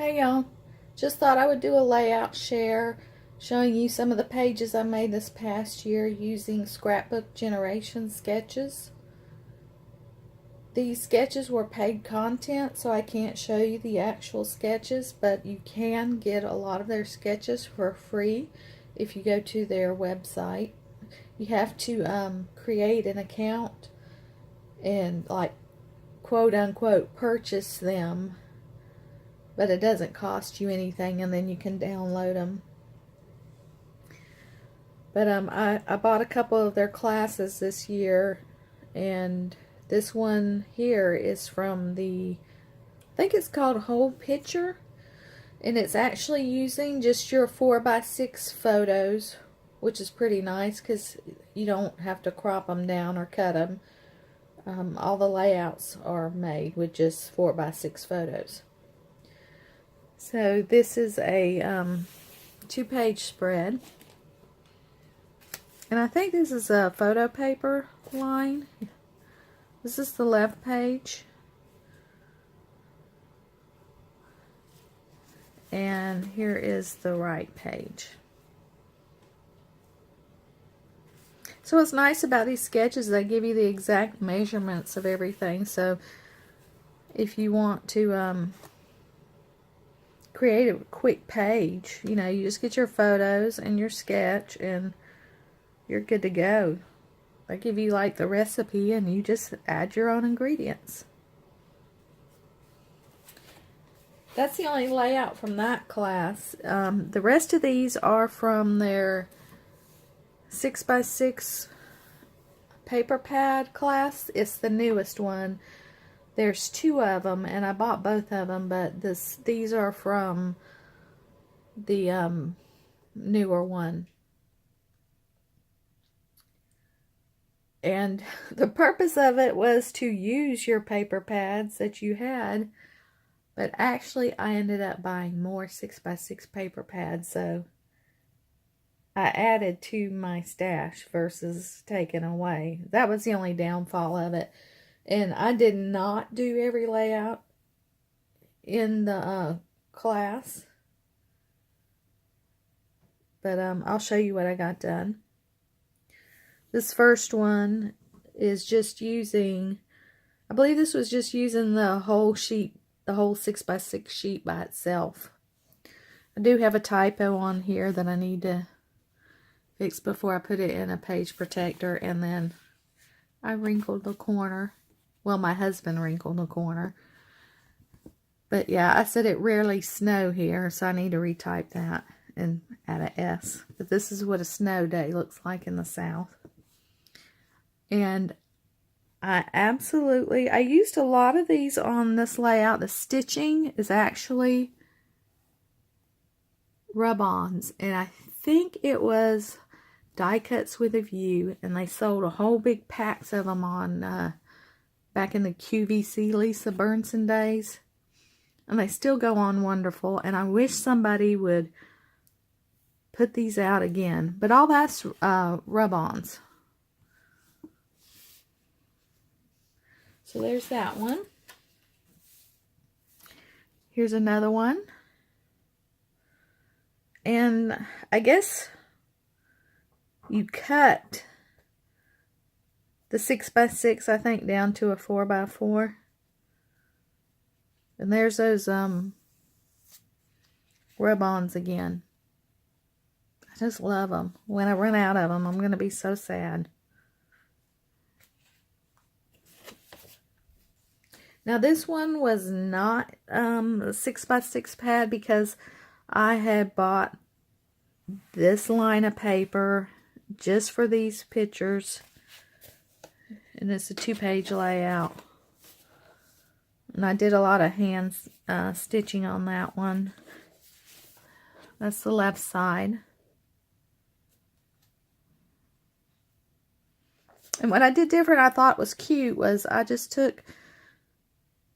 Hey y'all, just thought I would do a layout share showing you some of the pages I made this past year using Scrapbook Generation sketches. These sketches were paid content, so I can't show you the actual sketches, but you can get a lot of their sketches for free if you go to their website. You have to create an account and quote unquote purchase them, but it doesn't cost you anything, and then you can download them. But I bought a couple of their classes this year, and this one here is from I think it's called Whole Picture, and it's actually using just your 4x6 photos, which is pretty nice because you don't have to crop them down or cut them. All the layouts are made with just 4x6 photos. So this is a 2-page spread. And I think this is a photo paper line. This is the left page. And here is the right page. So what's nice about these sketches, they give you the exact measurements of everything. So if you want to create a quick page, you just get your photos and your sketch and you're good to go. They give you like the recipe and you just add your own ingredients. That's the only layout from that class. The rest of these are from their 6x6 paper pad class. It's the newest one. There's 2 of them, and I bought both of them, but these are from the newer one. And the purpose of it was to use your paper pads that you had, but actually I ended up buying more 6x6 paper pads, so I added to my stash versus taking away. That was the only downfall of it. And I did not do every layout in the class, but I'll show you what I got done. This first one is just using, I believe this was just using the whole sheet, the whole 6x6 sheet by itself. I do have a typo on here that I need to fix before I put it in a page protector, and then I wrinkled the corner. Well, my husband wrinkled the corner. But yeah, I said it rarely snow here, so I need to retype that and add an S. But this is what a snow day looks like in the South. And I used a lot of these on this layout. The stitching is actually rub-ons, and I think it was die cuts with a view, and they sold a whole big packs of them on back in the QVC Lisa Burnson days, and they still go on wonderful, and I wish somebody would put these out again. But all that's rub-ons. So there's that one. Here's another one. And I guess you cut the 6x6, I think, down to a 4x4. And there's those rub-ons again. I just love them. When I run out of them, I'm going to be so sad. Now this one was not a 6x6 pad because I had bought this line of paper just for these pictures, and it's a 2-page layout. And I did a lot of hand stitching on that one. That's the left side. And what I did different, I thought was cute, was I just took,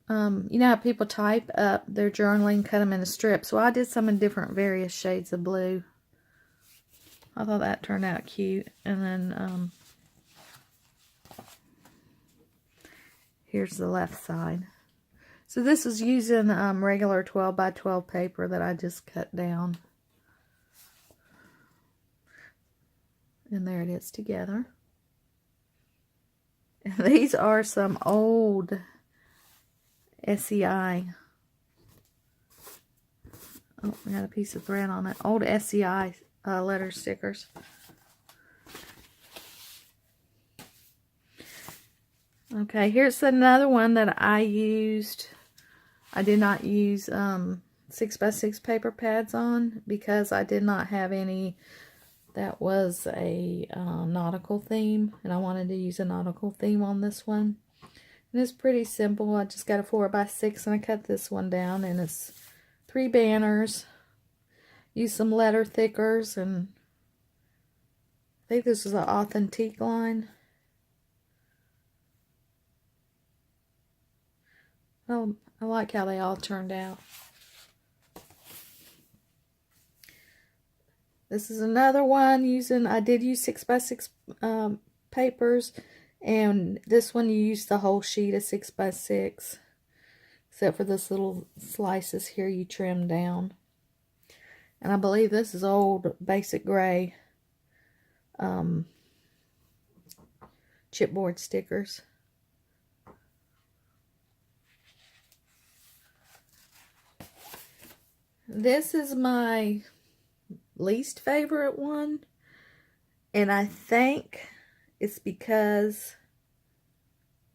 you know how people type up their journaling, cut them into strips. Well, I did some in different various shades of blue. I thought that turned out cute. And then here's the left side. So this is using regular 12 by 12 paper that I just cut down. And there it is together. And these are some old SEI. Oh, I got a piece of thread on it. Old SEI letter stickers. Okay, here's another one that I used. I did not use 6x6 paper pads on because I did not have any that was a nautical theme, and I wanted to use a nautical theme on this one. And it's pretty simple. I just got a 4x6 and I cut this one down, and it's 3 banners. Use some letter thickers, and I think this is an authentique line. Oh, I like how they all turned out. This is another one using, I did use 6x6 papers, and this one you use the whole sheet of 6x6, except for this little slices here you trim down. And I believe this is old basic gray chipboard stickers. This is my least favorite one, and I think it's because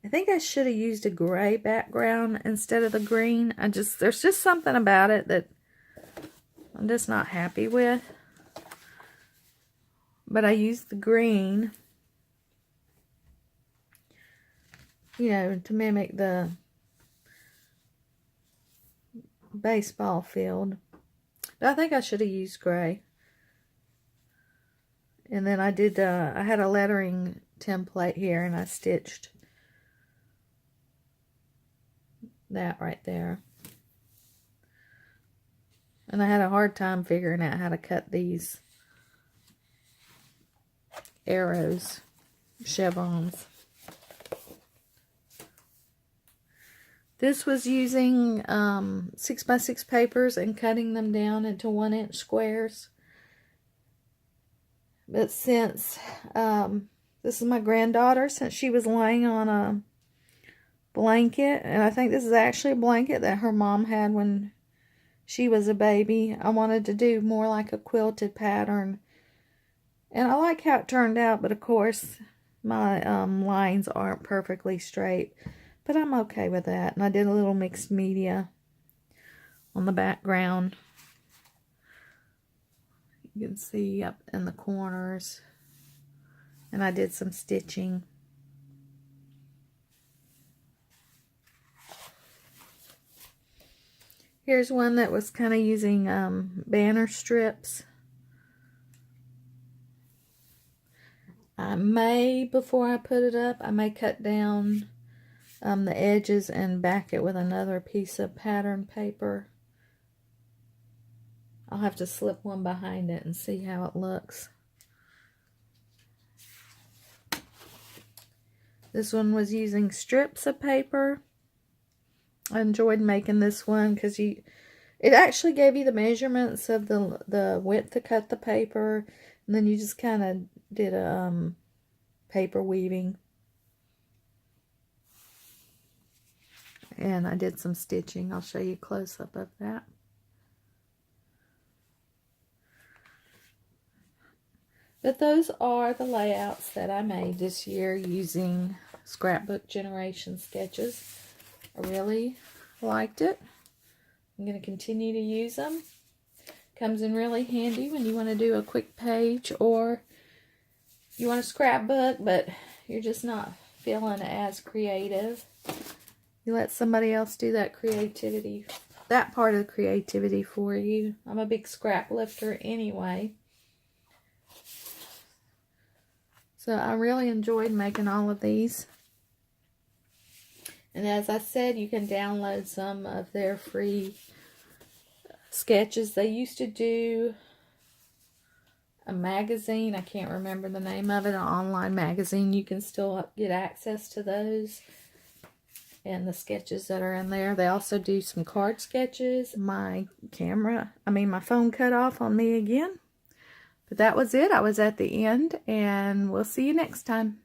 I think I should have used a gray background instead of the green. There's just something about it that I'm just not happy with. But I used the green, you know, to mimic the baseball field. But I think I should have used gray. And then I did, I had a lettering template here, and I stitched that right there. And I had a hard time figuring out how to cut these arrows, chevrons. This was using 6x6 papers and cutting them down into 1-inch squares. But since this is my granddaughter, since she was laying on a blanket, and I think this is actually a blanket that her mom had when she was a baby, I wanted to do more like a quilted pattern. And I like how it turned out, but of course my lines aren't perfectly straight. But I'm okay with that. And I did a little mixed media on the background. You can see up in the corners. And I did some stitching. Here's one that was kind of using banner strips. I may, before I put it up, I may cut down the edges and back it with another piece of pattern paper. I'll have to slip one behind it and see how it looks. This one was using strips of paper. I enjoyed making this one because it actually gave you the measurements of the width to cut the paper, and then you just kind of did a paper weaving. And I did some stitching. I'll show you a close-up of that. But those are the layouts that I made this year using Scrapbook Generation Sketches. I really liked it. I'm going to continue to use them. Comes in really handy when you want to do a quick page, or you want a scrapbook but you're just not feeling as creative. You let somebody else do that creativity, that part of the creativity for you. I'm a big scrap lifter anyway. So I really enjoyed making all of these. And as I said, you can download some of their free sketches. They used to do a magazine. I can't remember the name of it. An online magazine. You can still get access to those. and the sketches that are in there. They also do some card sketches. My phone cut off on me again. But that was it. I was at the end, and we'll see you next time.